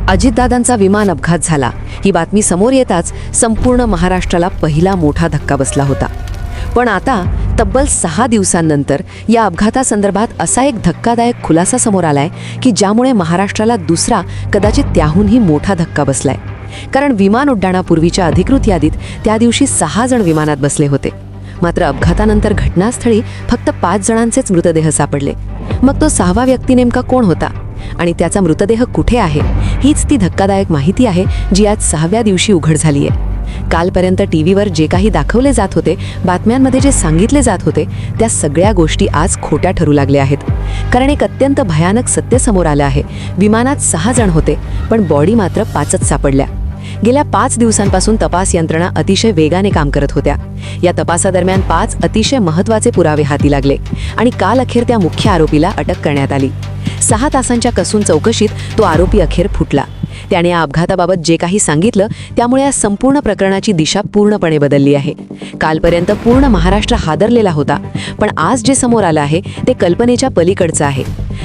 अजितदादांचा विमान अपघात झाला ही बातमी समोर येताच संपूर्ण महाराष्ट्राला पहिला मोठा धक्का बसला होता. पण आता तब्बल 6 दिवसांनंतर या अपघातासंदर्भात असा एक धक्कादायक खुलासा समोर आलाय की ज्यामुळे महाराष्ट्राला दुसरा कदाचित त्याहूनही मोठा धक्का बसलाय. कारण विमान उड्डाणापूर्वीच्या अधिकृत यादीत त्या दिवशी 6 जण विमानात बसले होते. मात्र अपघातानंतर घटनास्थळी फक्त 5 जणांचेच मृतदेह सापडले. मग तो 6वा व्यक्ती नेमका कोण होता आणि त्याचा मृतदेह कुठे आहे, हीच ती धक्कादायक माहिती आहे जी आज 6व्या दिवशी उघड झाली आहे. कालपर्यंत टीव्हीवर जे काही दाखवले जात होते, बातम्यांमध्ये जे सांगितले जात होते, त्या सगळ्या गोष्टी आज खोट्या ठरू लागल्या आहेत. कारण एक अत्यंत भयानक सत्य समोर आलं आहे. विमानात 6 जण होते, पण बॉडी मात्र 5च सापडल्या. गेल्या 5 दिवसांपासून तपास यंत्रणा अतिशय वेगाने काम करत होत्या. या तपासादरम्यान 5 अतिशय महत्त्वाचे पुरावे हाती लागले आणि काल अखेर त्या मुख्य आरोपीला अटक करण्यात आली. 6 तासांच्या कसून चौकशीत तो आरोपी अखेर फुटला. त्याने या अपघाताबाबत जे काही सांगितलं त्यामुळे या संपूर्ण प्रकरणाची दिशा पूर्णपणे बदलली आहे. कालपर्यंत पूर्ण महाराष्ट्र हादरलेला होता, पण आज जे समोर आलं आहे ते कल्पनेच्या पलीकडचं आहे.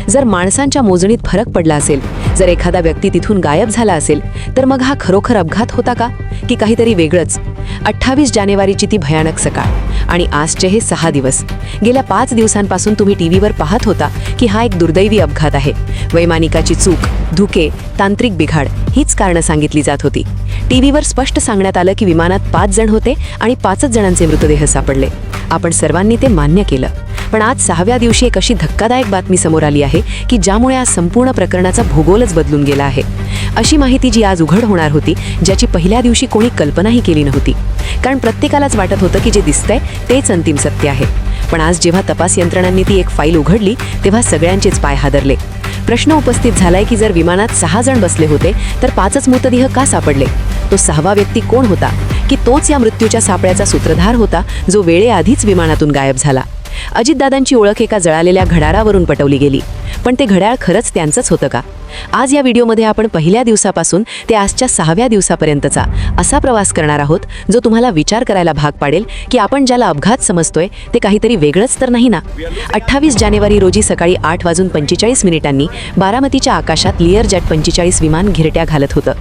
जर माणसांच्या मोजणीत फरक पडला असेल, जर एखादा व्यक्ती तिथून गायब झाला असेल, तर मग हा खरोखर अपघात होता का की काहीतरी वेगळंच? 28 जानेवारीची ती भयानक सकाळ आणि आजचे हे 6 दिवस. गेल्या 5 दिवसांपासून तुम्ही टीव्हीवर पाहत होता की हा एक दुर्दैवी अपघात आहे. वैमानिकाची चूक, धुके, तांत्रिक बिघाड हीच कारणं सांगितली जात होती. टीव्हीवर स्पष्ट सांगण्यात आलं की विमानात 5 जण होते आणि 5च जणांचे मृतदेह सापडले. आपण सर्वांनी ते मान्य केलं. पण आज 6व्या दिवशी एक अशी धक्कादायक बातमी समोर आली आहे की ज्यामुळे आज संपूर्ण प्रकरणाचा भूगोलच बदलून गेला आहे. अशी माहिती जी आज उघड होणार होती, ज्याची पहिल्या दिवशी कोणी कल्पनाही केली नव्हती. कारण प्रत्येकालाच वाटत होतं की जे दिसतंय तेच अंतिम सत्य आहे. पण आज जेव्हा तपास यंत्रणांनी ती एक फाईल उघडली तेव्हा सगळ्यांचेच पाय हादरले. प्रश्न उपस्थित झालाय की जर विमानात 6 जण बसले होते तर 5च मृतदेह का सापडले? तो 6वा व्यक्ती कोण होता की तोच या मृत्यूच्या सापळ्याचा सूत्रधार होता जो वेळेआधीच विमानातून गायब झाला? अजितदादांची ओळख एका जळालेल्या घड्याळावरून पटवली गेली, पण ते घड्याळ खरंच त्यांचंच होतं का? आज या व्हिडिओमध्ये आपण पहिल्या दिवसापासून ते आजच्या 6व्या दिवसापर्यंतचा असा प्रवास करणार आहोत जो तुम्हाला विचार करायला भाग पाडेल की आपण ज्याला अपघात समजतोय ते काहीतरी वेगळंच तर नाही ना. 28 जानेवारी रोजी सकाळी 8:45 बारामतीच्या आकाशात लिअरजेट 45 विमान घिरट्या घालत होतं.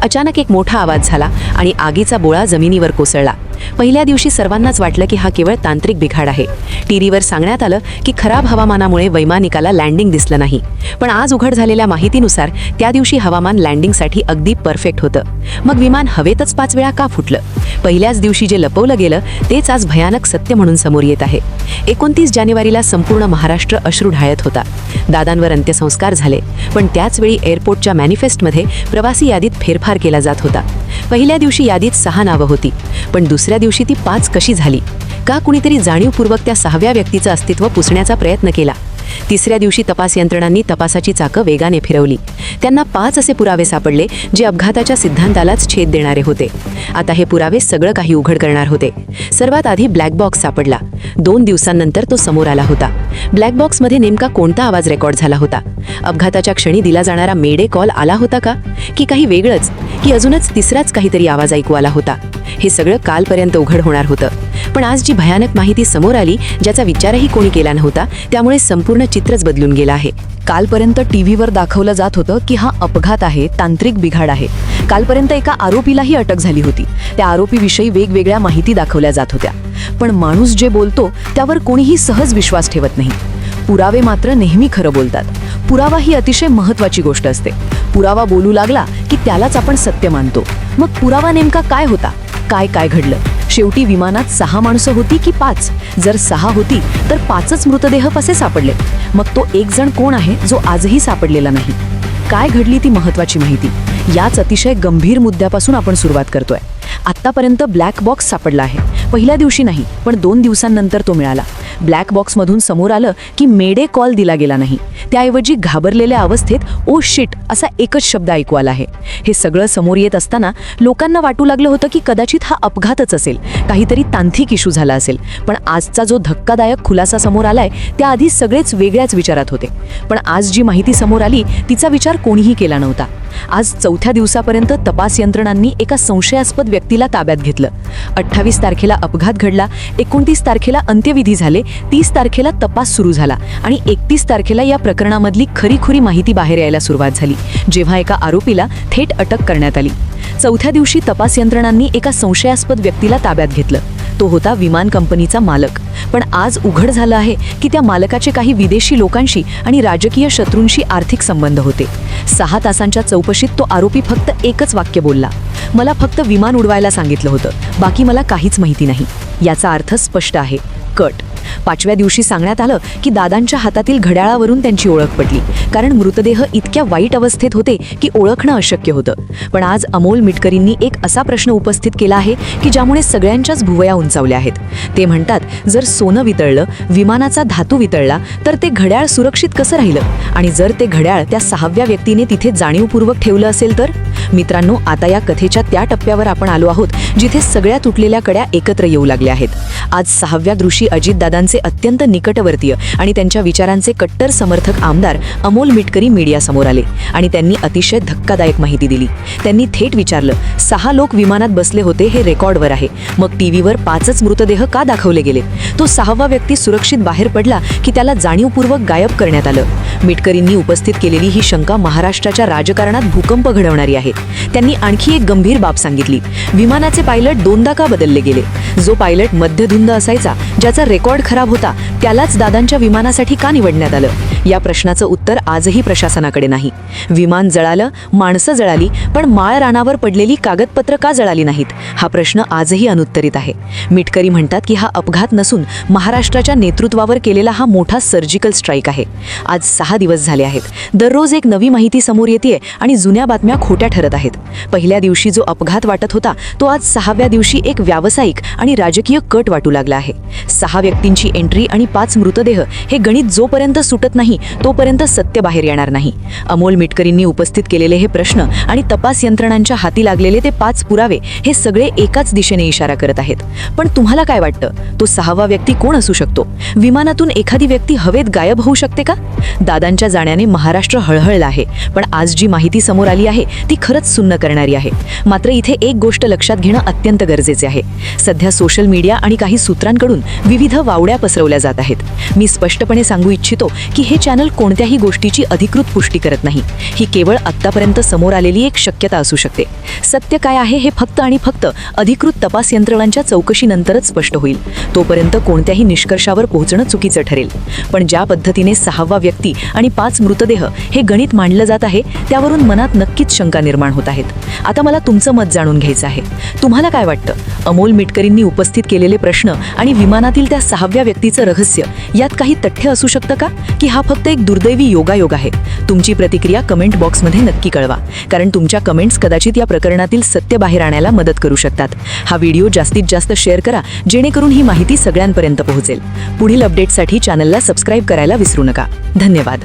अचानक एक मोठा आवाज झाला आणि आगीचा बोळा जमिनीवर कोसळला. पहिल्या दिवशी सर्वांनाच वाटलं की हा केवळ तांत्रिक बिघाड आहे. टीव्हीवर सांगण्यात आलं की खराब हवामानामुळे वैमानिकाला लँडिंग दिसलं नाही. पण आज उघड झालेल्या माहितीनुसार त्या दिवशी हवामान लँडिंगसाठी अगदी परफेक्ट होतं. मग विमान हवेतच 5 वेळा का फुटलं? पहिल्याच दिवशी जे लपवलं गेलं तेच आज भयानक सत्य म्हणून समोर येत आहे. 29 जानेवारीला संपूर्ण महाराष्ट्र अश्रू ढाळत होता. दादांवर अंत्यसंस्कार झाले, पण त्याचवेळी एअरपोर्टच्या मॅनिफेस्टमध्ये प्रवासी यादीत फेरफार केला जात होता. पहिल्या दिवशी यादीत 6 नावं होती, पण दुसऱ्या दिवशी ती 5 कशी झाली? का कुणीतरी जाणीवपूर्वक त्या 6व्या व्यक्तीचं अस्तित्व पुसण्याचा प्रयत्न केला? तिसऱ्या दिवशी तपास यंत्रणांनी तपासाची चाकं वेगाने फिरवली. त्यांना 5 असे पुरावे सापडले जे अपघाताच्या सिद्धांतालाच छेद देणारे होते. आता हे पुरावे सगळं काही उघड करणार होते. सर्वात आधी ब्लॅक बॉक्स सापडला. 2 दिवसांनंतर तो समोर आला होता. ब्लॅक बॉक्समध्ये नेमका कोणता आवाज रेकॉर्ड झाला होता? अपघाताच्या क्षणी दिला जाणारा मेडे कॉल आला होता का की काही वेगळंच, की अजूनच तिसराच काहीतरी आवाज ऐकू आला होता? हे सगळं कालपर्यंत उघड होणार होतं. पण आज जी भयानक माहिती समोर आली ज्याचा विचारही कोणी केला नव्हता, त्यामुळे संपूर्ण चित्रच बदलून गेलं आहे. कालपर्यंत टीव्हीवर दाखवलं जात होतं की हा अपघात आहे, तांत्रिक बिघाड आहे. कालपर्यंत एका आरोपीलाही अटक झाली होती. त्या आरोपीविषयी वेगवेगळ्या माहिती दाखवल्या जात होत्या. पण माणूस जे बोलतो त्यावर कोणीही सहज विश्वास ठेवत नाही. पुरावे मात्र नेहमी खरं बोलतात. पुरावा ही अतिशय महत्त्वाची गोष्ट असते. पुरावा बोलू लागला की त्यालाच आपण सत्य मानतो. मग पुरावा नेमका काय होता? काय घडलं? शेवटी विमानात 6 माणसं होती की 5? जर 6 होती तर 5च मृतदेह कसे सापडले? मग तो एक जण कोण आहे जो आजही सापडलेला नाही? काय घडली ती महत्त्वाची माहिती? याच अतिशय गंभीर मुद्द्यापासून आपण सुरुवात करतोय. आत्तापर्यंत ब्लॅक बॉक्स सापडला आहे. पहिल्या दिवशी नाही, पण 2 दिवसांनंतर तो मिळाला. ब्लॅक बॉक्समधून समोर आलं की मेडे कॉल दिला गेला नाही. त्याऐवजी घाबरलेल्या अवस्थेत ओ शिट असा एकच शब्द ऐकू आला आहे. हे सगळं समोर येत असताना लोकांना वाटू लागलं होतं की कदाचित हा अपघातच असेल, काहीतरी तांत्रिक इश्यू झाला असेल. पण आजचा जो धक्कादायक खुलासा समोर आलाय त्याआधी सगळेच वेगळ्याच विचारात होते. पण आज जी माहिती समोर आली तिचा विचार कोणीही केला नव्हता. आज 4थ्या दिवसापर्यंत तपास यंत्रणांनी एका संशयास्पद व्यक्तीला ताब्यात घेतलं. 28 तारखेला अपघात घडला, 29 तारखेला अंत्यविधी झाले 30 तारखेला तपास सुरू झाला आणि 31 तारखेला या प्रकरणामधली खरीखुरी माहिती बाहेर यायला सुरुवात झाली, जेव्हा एका आरोपीला थेट अटक करण्यात आली. चौथ्या दिवशी तपास यंत्रणांनी एका संशयास्पद व्यक्तीला ताब्यात घेतलं. तो होता विमान कंपनीचा मालक. पण आज उघड झालं आहे की त्या मालकाचे काही विदेशी लोकांशी आणि राजकीय शत्रूंशी आर्थिक संबंध होते. 6 तासांच्या चौकशीत तो आरोपी फक्त एकच वाक्य बोलला, मला फक्त विमान उडवायला सांगितलं होतं, बाकी मला काहीच माहिती नाही. याचा अर्थ स्पष्ट आहे, कट. 5व्या दिवशी सांगण्यात आलं की दादांच्या हातातील घड्याळावरून त्यांची ओळख पटली, कारण मृतदेह इतक्या वाईट अवस्थेत होते की ओळखणं अशक्य होतं. पण आज अमोल मिटकरींनी एक असा प्रश्न उपस्थित केला आहे की ज्यामुळे सगळ्यांच्याच भुवया उंचावल्या आहेत. ते म्हणतात, जर सोनं वितळलं, विमानाचा धातू वितळला, तर ते घड्याळ सुरक्षित कसं राहिलं? आणि जर ते घड्याळ त्या 6व्या व्यक्तीने तिथे जाणीवपूर्वक ठेवलं असेल तर? मित्रांनो, आता या कथेच्या त्या टप्प्यावर आपण आलो आहोत जिथे सगळ्या तुटलेल्या कड्या एकत्र येऊ लागल्या आहेत. आज 6व्या दिवशी अजितदादांचे अत्यंत निकटवर्तीय आणि त्यांच्या विचारांचे कट्टर समर्थक आमदार अमोल मिटकरी मीडियासमोर आले आणि त्यांनी अतिशय धक्कादायक माहिती दिली. त्यांनी थेट विचारलं, 6 लोक विमानात बसले होते हे रेकॉर्डवर आहे, मग टीव्हीवर 5च मृतदेह का दाखवले गेले? तो 6वा व्यक्ती सुरक्षित बाहेर पडला की त्याला जाणीवपूर्वक गायब करण्यात आलं? मिटकरींनी उपस्थित केलेली ही शंका महाराष्ट्राच्या राजकारणात भूकंप घडवणारी आहे. त्यांनी आणखी एक गंभीर बाब सांगितली, विमानाचे पायलट 2दा का बदलले गेले? जो पायलट मध्यधुंद असायचा, ज्याचा रेकॉर्ड खराब होता, त्यालाच दादांच्या विमानासाठी का निवडण्यात आलं? या प्रश्नाचं उत्तर आजही प्रशासनाकडे नाही. विमान जळालं, माणसं जळाली, पण माळ रानावर पडलेली कागदपत्र का जळाली नाहीत? हा प्रश्न आजही अनुत्तरित आहे. मिटकरी म्हणतात की हा अपघात नसून महाराष्ट्राच्या नेतृत्वावर केलेला हा मोठा सर्जिकल स्ट्राईक आहे. आज 6 दिवस झाले आहेत. दररोज एक नवी माहिती समोर येते आणि जुन्या बातम्या खोट्या ठरत आहेत. पहिल्या दिवशी जो अपघात वाटत होता, तो आज 6व्या दिवशी एक व्यावसायिक आणि राजकीय कट वाटू लागला आहे. 6 व्यक्तींची एंट्री आणि 5 मृतदेह हे गणित जोपर्यंत सुटत नाही तोपर्यंत सत्य बाहेर येणार नाही. अमोल मिटकरींनी उपस्थित केलेले हे प्रश्न आणि तपास यंत्रणांच्या हाती लागलेले ते 5 पुरावे हे सगळे एकाच दिशेने इशारा करत आहेत. पण तुम्हाला काय वाटतं, तो 6वा व्यक्ती कोण असू शकतो? विमानातून एखादी व्यक्ती हवेत गायब होऊ शकते का? दादांच्या जाण्याने महाराष्ट्र हळहळला आहे, पण आज जी माहिती समोर आली आहे ती खरंच सुन्न करणारी आहे. मात्र इथे एक गोष्ट लक्षात घेणं अत्यंत गरजेचे आहे. सध्या सोशल मीडिया आणि काही सूत्रांकडून विविध वावड्या पसरवल्या जात आहेत. मी स्पष्टपणे सांगू इच्छितो की हे चॅनल कोणत्याही गोष्टीची अधिकृत पुष्टी करत नाही. ही केवळ आत्तापर्यंत समोर आलेली एक शक्यता असू शकते. सत्य काय आहे हे फक्त आणि फक्त अधिकृत तपास यंत्रणांच्या चौकशीनंतरच स्पष्ट होईल. तोपर्यंत कोणत्याही निष्कर्षावर पोहोचणं चुकीचं ठरेल. पण ज्या पद्धतीने 6वा व्यक्ती आणि 5 मृतदेह हे गणित मांडलं जात आहे, त्यावरून मनात नक्कीच शंका निर्माण होत आहेत. आता मला तुमचं मत जाणून घ्यायचं आहे. तुम्हाला काय वाटतं? अमोल मिटकरींनी उपस्थित केलेले प्रश्न आणि विमानातील त्या 6व्या व्यक्तीचं रहस्य, यात काही तथ्य असू शकतं का, की हा फक्त एक दुर्दैवी योगायोग आहे? तुमची प्रतिक्रिया कमेंट बॉक्समध्ये नक्की कळवा, कारण तुमच्या कमेंट्स कदाचित या प्रकरणातील सत्य बाहेर आणायला मदत करू शकतात. हा व्हिडिओ जास्तीत जास्त शेअर करा, जेणेकरून ही माहिती सगळ्यांपर्यंत पोहोचेल. पुढील अपडेटसाठी चॅनलला सबस्क्राईब करायला विसरू नका. धन्यवाद.